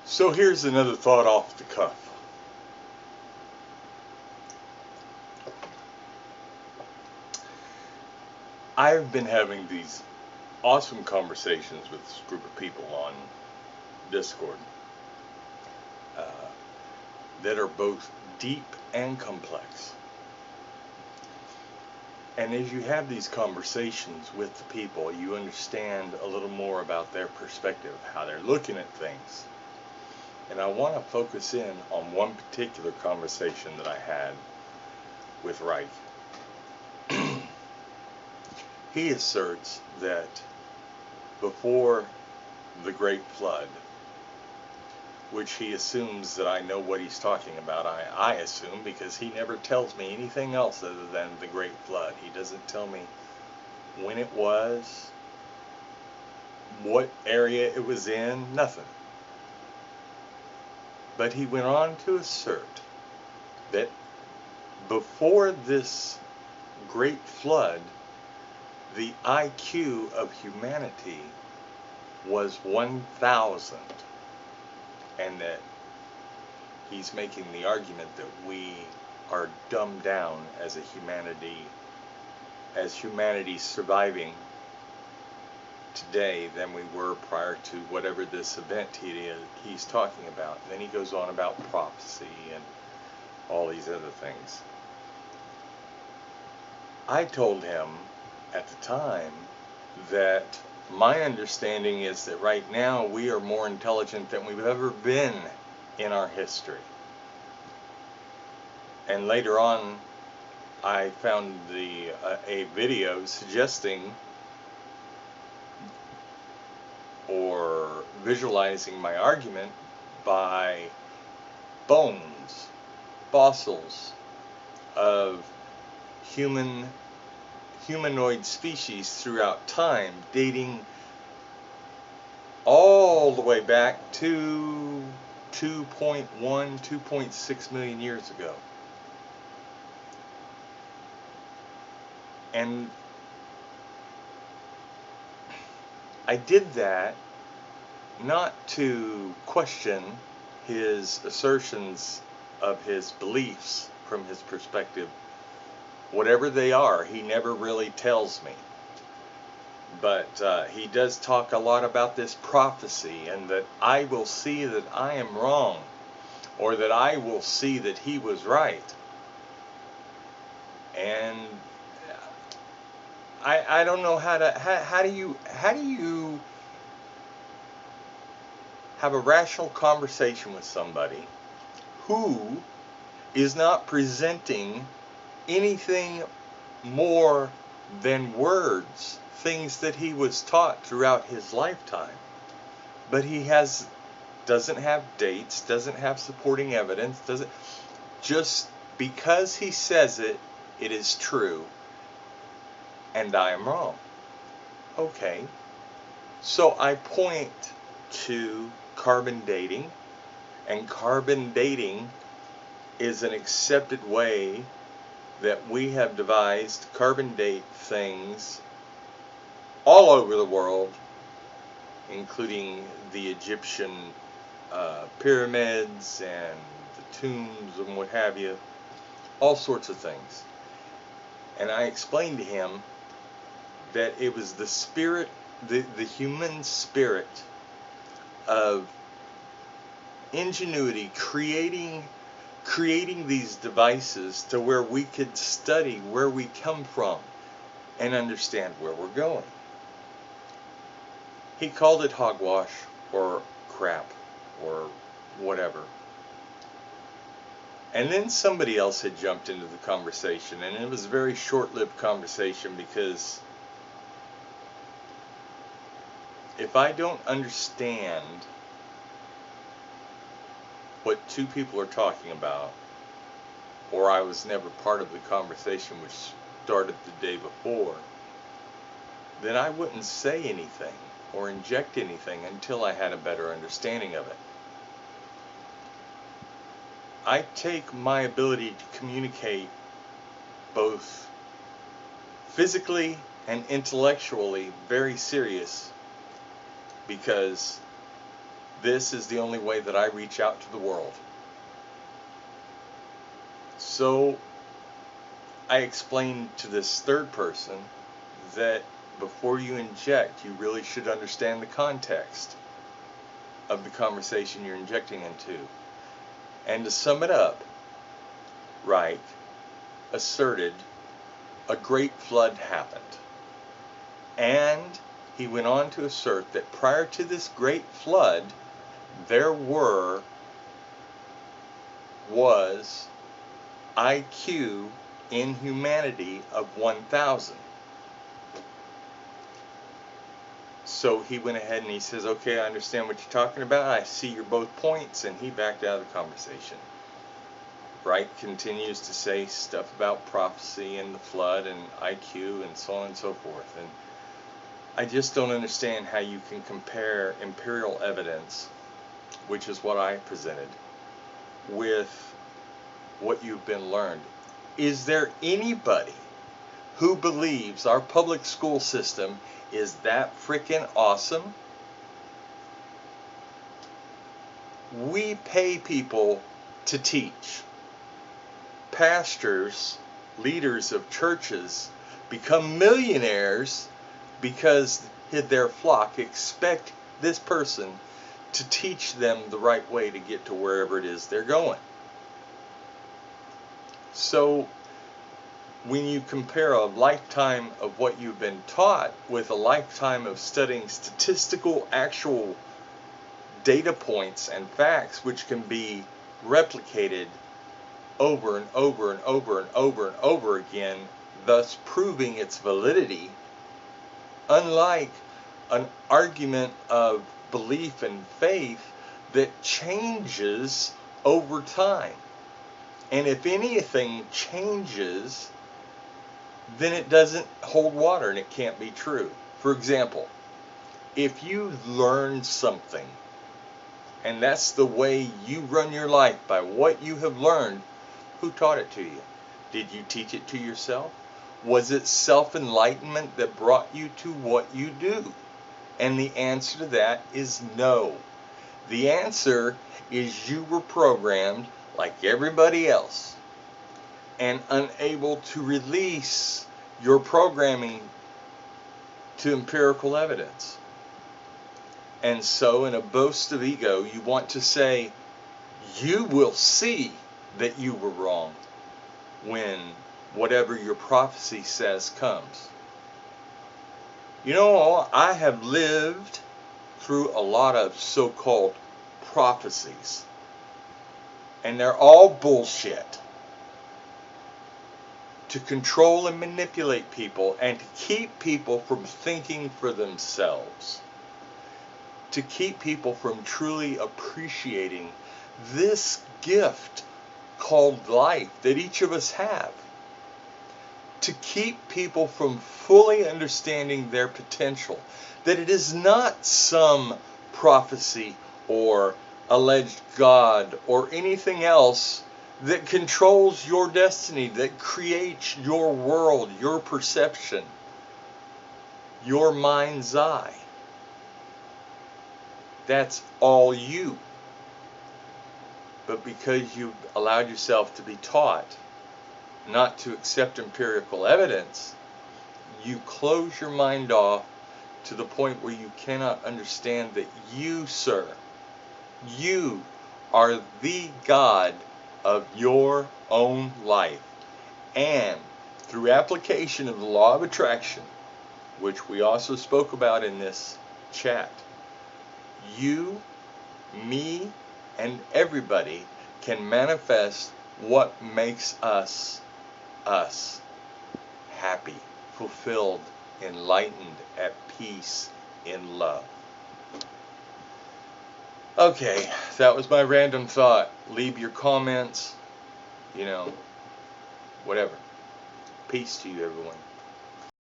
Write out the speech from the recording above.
So here's another thought off the cuff. I've been having these awesome conversations with this group of people on Discord uh, that are both deep and complex. And as you have these conversations with the people, you understand a little more about their perspective, how they're looking at things. And I want to focus in on one particular conversation that I had with Reich. He asserts that before the Great Flood, which he assumes that I know what he's talking about. I assume, because he never tells me anything else other than the Great Flood. He doesn't tell me when it was, what area it was in, nothing. But he went on to assert that before this Great Flood, the IQ of humanity was 1,000. And that he's making the argument that we are dumbed down as humanity surviving today than we were prior to whatever this event he's talking about. And then he goes on about prophecy and all these other things. I told him at the time that my understanding is that right now we are more intelligent than we've ever been in our history. And later on, I found a video suggesting or visualizing my argument by bones, fossils of humanoid species throughout time, dating all the way back to 2.1, 2.6 million years ago. And I did that not to question his assertions of his beliefs from his perspective. Whatever they are, he never really tells me. But he does talk a lot about this prophecy, and that I will see that I am wrong, or that I will see that he was right. And I don't know how do you have a rational conversation with somebody who is not presenting anything more than words, things that he was taught throughout his lifetime. But he doesn't have dates, doesn't have supporting evidence, just because he says it, it is true, and I am wrong. Okay, so I point to carbon dating, and carbon dating is an accepted way that we have devised carbon date things all over the world, including the Egyptian pyramids and the tombs and what have you, all sorts of things. And I explained to him that it was the spirit, the human spirit of ingenuity, creating these devices to where we could study where we come from and understand where we're going. He called it hogwash or crap or whatever. And then somebody else had jumped into the conversation, and it was a very short-lived conversation, because if I don't understand what two people are talking about, or I was never part of the conversation which started the day before, then I wouldn't say anything or inject anything until I had a better understanding of it. I take my ability to communicate both physically and intellectually very serious, because this is the only way that I reach out to the world. So I explained to this third person that before you inject, you really should understand the context of the conversation you're injecting into. And to sum it up, Reich asserted a great flood happened. And he went on to assert that prior to this great flood, there was IQ in humanity of 1,000. So he went ahead and he says, okay, I understand what you're talking about. I see your both points. And he backed out of the conversation. Wright continues to say stuff about prophecy and the flood and IQ and so on and so forth. And I just don't understand how you can compare empirical evidence, which is what I presented, with what you've been learned. Is there anybody who believes our public school system is that freaking awesome? We pay people to teach. Pastors, leaders of churches, become millionaires because their flock expect this person to teach them the right way to get to wherever it is they're going. So when you compare a lifetime of what you've been taught with a lifetime of studying statistical actual data points and facts which can be replicated over and over and over and over and over again, thus proving its validity, unlike an argument of belief and faith that changes over time. And if anything changes, then it doesn't hold water and it can't be true. For example, if you learn something, and that's the way you run your life, by what you have learned, who taught it to you? Did you teach it to yourself? Was it self-enlightenment that brought you to what you do? And the answer to that is no. The answer is you were programmed like everybody else and unable to release your programming to empirical evidence. And so in a boast of ego, you want to say, you will see that you were wrong when whatever your prophecy says comes. You know, I have lived through a lot of so-called prophecies, and they're all bullshit, to control and manipulate people and to keep people from thinking for themselves, to keep people from truly appreciating this gift called life that each of us have, to keep people from fully understanding their potential, that it is not some prophecy or alleged God or anything else that controls your destiny, that creates your world, your perception, your mind's eye. That's all you. But because you allowed yourself to be taught not to accept empirical evidence, you close your mind off to the point where you cannot understand that you, sir, you are the God of your own life. And through application of the law of attraction, which we also spoke about in this chat, you, me, and everybody can manifest what makes us happy, fulfilled, enlightened, at peace, in love. Okay, that was my random thought. Leave your comments, whatever. Peace to you, everyone.